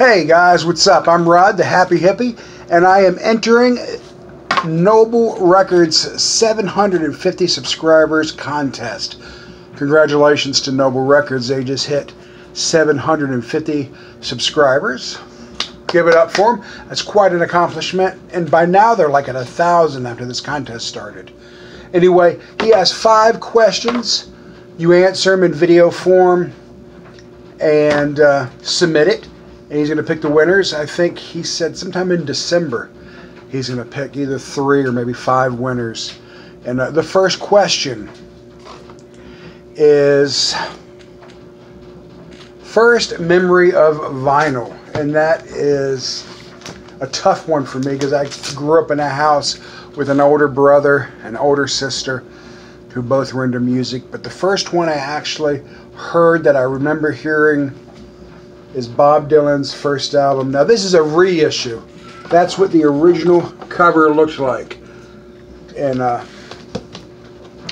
Hey guys, what's up? I'm Rod, the Happy Hippie, and I am entering Noble Records 750 subscribers contest. Congratulations to Noble Records, they just hit 750 subscribers. Give it up for them. That's quite an accomplishment, and by now they're like at 1,000 after this contest started. Anyway, he has 5 questions. You answer them in video form and submit it. And he's going to pick the winners. I think he said sometime in December he's going to pick either 3 or maybe 5 winners. And the first question is first memory of vinyl. And that is a tough one for me because I grew up in a house with an older brother and older sister who both were into music. But the first one I actually heard that I remember hearing is Bob Dylan's first album. Now this is a reissue. That's what the original cover looked like. And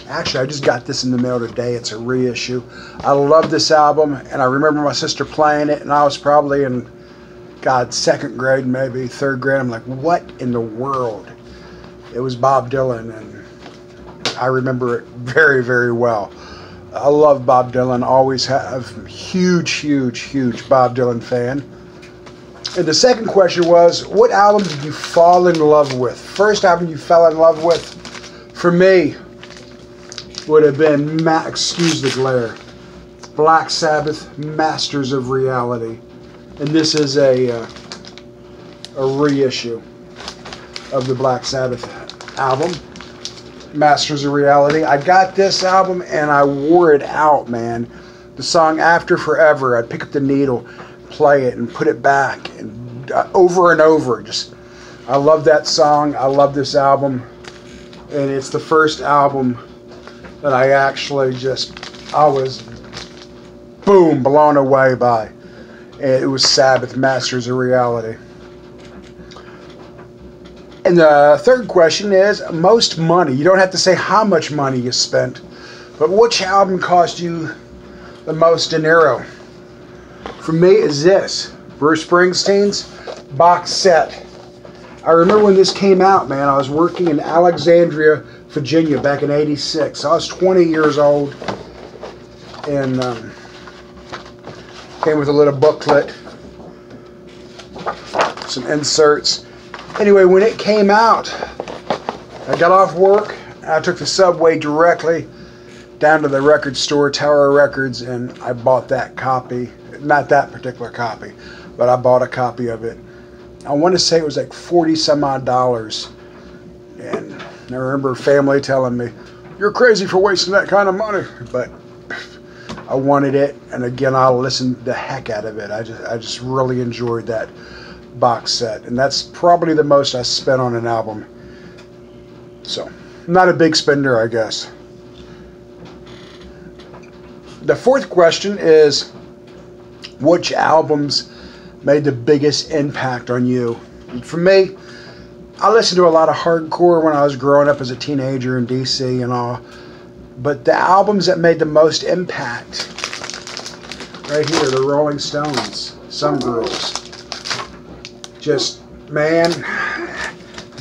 actually I just got this in the mail today. It's a reissue. I love this album, and I remember my sister playing it, and I was probably in, God, 2nd grade, maybe 3rd grade. I'm like, what in the world? It was Bob Dylan, and I remember it very, very well. I love Bob Dylan, always have. Huge Bob Dylan fan. And the second question was, what album did you fall in love with? First album you fell in love with, for me, would have been, excuse the glare, Black Sabbath, Masters of Reality. And this is a reissue of the Black Sabbath album, Masters of Reality. I got this album and I wore it out, man. The song After Forever, I'd pick up the needle, play it, and put it back, and over and over. Just, I love that song. I love this album, and it's the first album that I actually I was, boom, blown away by. And it was Sabbath, Masters of Reality. And the third question is most money. You don't have to say how much money you spent, but which album cost you the most dinero? For me, is this Bruce Springsteen's box set. I remember when this came out, man. I was working in Alexandria, Virginia back in '86. I was 20 years old, and came with a little booklet, some inserts. Anyway, when it came out, I got off work, and I took the subway directly down to the record store, Tower Records, and I bought that copy. Not that particular copy, but I bought a copy of it. I want to say it was like 40 some odd dollars. And I remember family telling me, "You're crazy for wasting that kind of money." But I wanted it, and again, I listened the heck out of it. I just really enjoyed that box set, and that's probably the most I spent on an album. So, not a big spender, I guess. The fourth question is, which albums made the biggest impact on you? And for me, I listened to a lot of hardcore when I was growing up as a teenager in DC and all, but the albums that made the most impact, right here, the Rolling Stones, Some Girls. Just, man,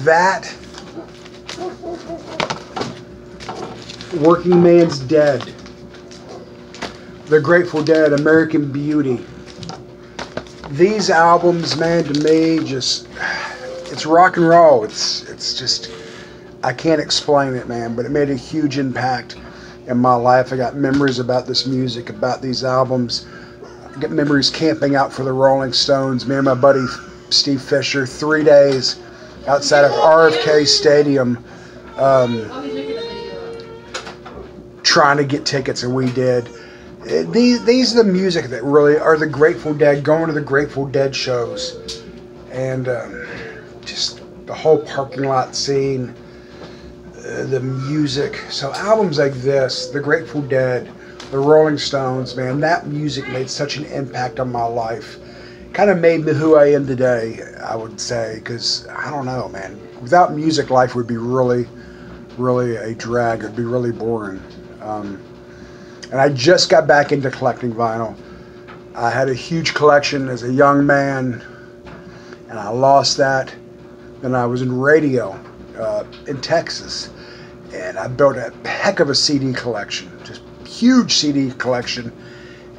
that, Working Man's Dead, The Grateful Dead, American Beauty. These albums, man, to me, just, it's rock and roll. It's just, I can't explain it, man, but it made a huge impact in my life. I got memories about this music, about these albums. I got memories camping out for the Rolling Stones. Me and my buddy Steve Fisher, 3 days outside of RFK Stadium, trying to get tickets, and we did. These are the music that really are the Grateful Dead, going to the Grateful Dead shows, and just the whole parking lot scene, the music. So albums like this, the Grateful Dead, the Rolling Stones, man, that music made such an impact on my life. Kind of made me who I am today, I would say, because I don't know, man. Without music, life would be really a drag. It'd be really boring. And I just got back into collecting vinyl. I had a huge collection as a young man, and I lost that. Then I was in radio in Texas, and I built a heck of a CD collection, just huge CD collection,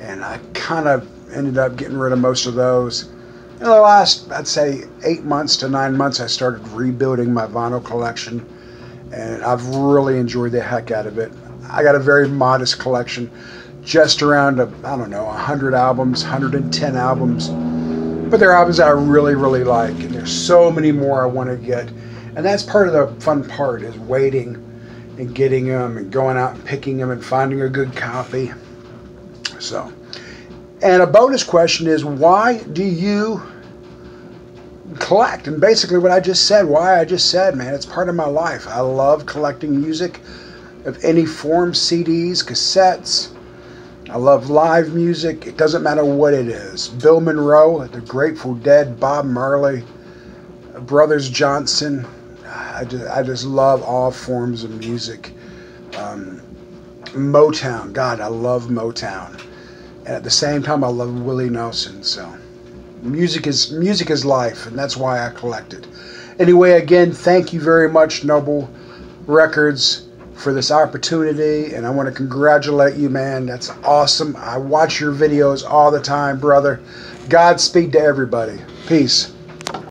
and I kind of ended up getting rid of most of those. In the last, I'd say, 8 months to 9 months, I started rebuilding my vinyl collection, and I've really enjoyed the heck out of it. I got a very modest collection, just around, I don't know, 100 albums, 110 albums. But they're albums that I really, really like, and there's so many more I want to get. And that's part of the fun part, is waiting and getting them and going out and picking them and finding a good copy. So, and a bonus question is, why do you collect? And basically what I just said, why I just said, man, it's part of my life. I love collecting music of any form, CDs, cassettes. I love live music. It doesn't matter what it is. Bill Monroe, the Grateful Dead, Bob Marley, Brothers Johnson. I just love all forms of music. Motown, God, I love Motown. And at the same time, I love Willie Nelson. So music is life, and that's why I collect it. Anyway, again, thank you very much, Noble Records, for this opportunity, and I want to congratulate you, man. That's awesome. I watch your videos all the time, brother. Godspeed to everybody. Peace.